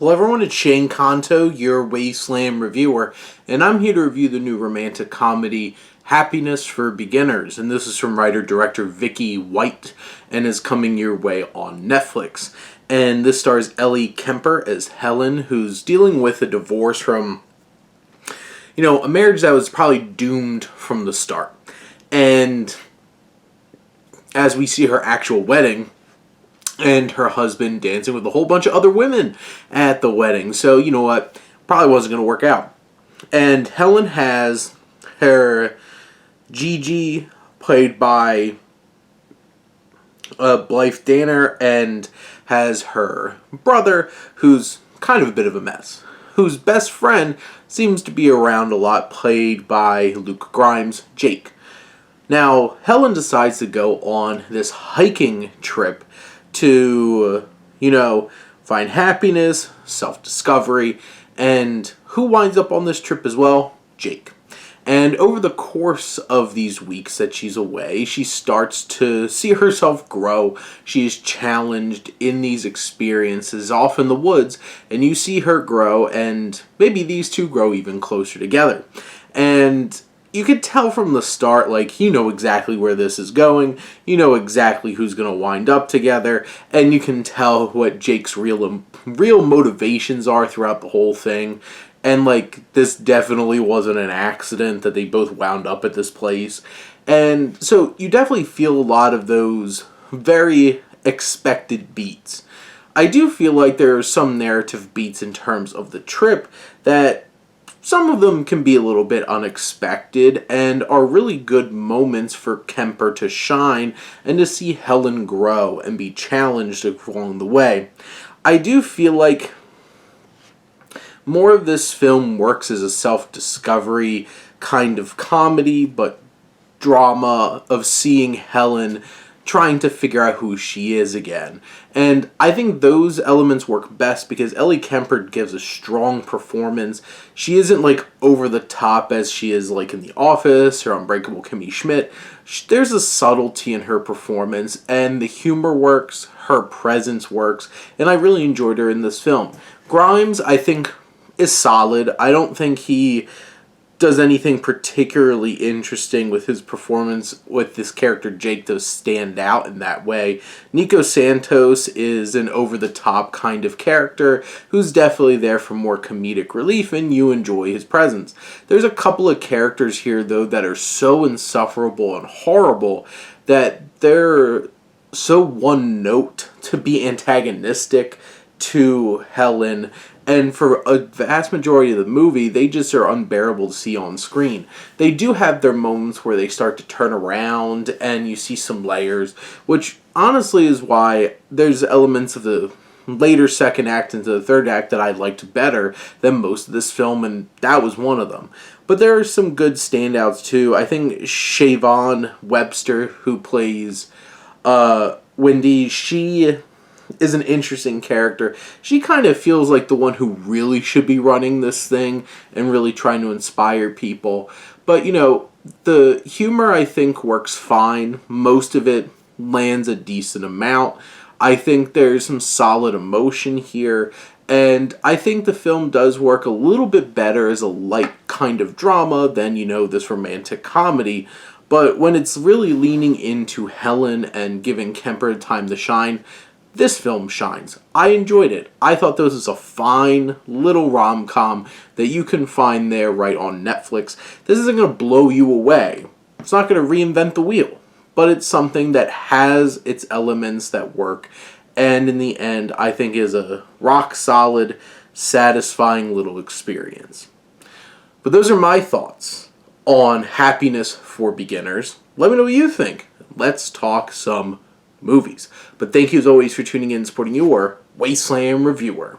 Hello everyone, it's Shane Kanto, your Wasteland reviewer, and I'm here to review the new romantic comedy Happiness for Beginners, and this is from writer-director Vicky White, and is coming your way on Netflix. And this stars Ellie Kemper as Helen, who's dealing with a divorce from, a marriage that was probably doomed from the start. And as we see her actual wedding, and her husband dancing with a whole bunch of other women at the wedding. So, you know what? Probably wasn't going to work out. And Helen has her Gigi, played by Blythe Danner, and has her brother, who's kind of a bit of a mess, whose best friend seems to be around a lot, played by Luke Grimes, Jake. Now, Helen decides to go on this hiking trip to, find happiness, self-discovery, and who winds up on this trip as well? Jake. And over the course of these weeks that she's away, she starts to see herself grow. She is challenged in these experiences off in the woods, and you see her grow, and maybe these two grow even closer together. And you could tell from the start, you know exactly where this is going. You know exactly who's going to wind up together. And you can tell what Jake's real motivations are throughout the whole thing. And, this definitely wasn't an accident that they both wound up at this place. And so you definitely feel a lot of those very expected beats. I do feel like there are some narrative beats in terms of the trip that some of them can be a little bit unexpected and are really good moments for Kemper to shine and to see Helen grow and be challenged along the way. I do feel like more of this film works as a self-discovery kind of comedy, but drama of seeing Helen trying to figure out who she is again. And I think those elements work best because Ellie Kemper gives a strong performance. She isn't over the top as she is in The Office or Unbreakable Kimmy Schmidt. There's a subtlety in her performance, and the humor works, her presence works, and I really enjoyed her in this film. Grimes, I think, is solid. I don't think he does anything particularly interesting with his performance with this character Jake to stand out in that way. Nico Santos is an over-the-top kind of character who's definitely there for more comedic relief, and you enjoy his presence. There's a couple of characters here, though, that are so insufferable and horrible that they're so one-note to be antagonistic to Helen, and for a vast majority of the movie, they just are unbearable to see on screen. They do have their moments where they start to turn around and you see some layers, which honestly is why there's elements of the later second act into the third act that I liked better than most of this film, and that was one of them. But there are some good standouts too. I think Siobhan Webster, who plays Wendy, she is an interesting character. She kind of feels like the one who really should be running this thing and really trying to inspire people. But, the humor I think works fine. Most of it lands a decent amount. I think there's some solid emotion here. And I think the film does work a little bit better as a light kind of drama than, this romantic comedy. But when it's really leaning into Helen and giving Kemper time to shine, this film shines. I enjoyed it. I thought this was a fine little rom-com that you can find there right on Netflix. This isn't going to blow you away. It's not going to reinvent the wheel. But it's something that has its elements that work. And in the end, I think is a rock-solid, satisfying little experience. But those are my thoughts on Happiness for Beginners. Let me know what you think. Let's talk some movies. But thank you as always for tuning in and supporting your Wasteland reviewer.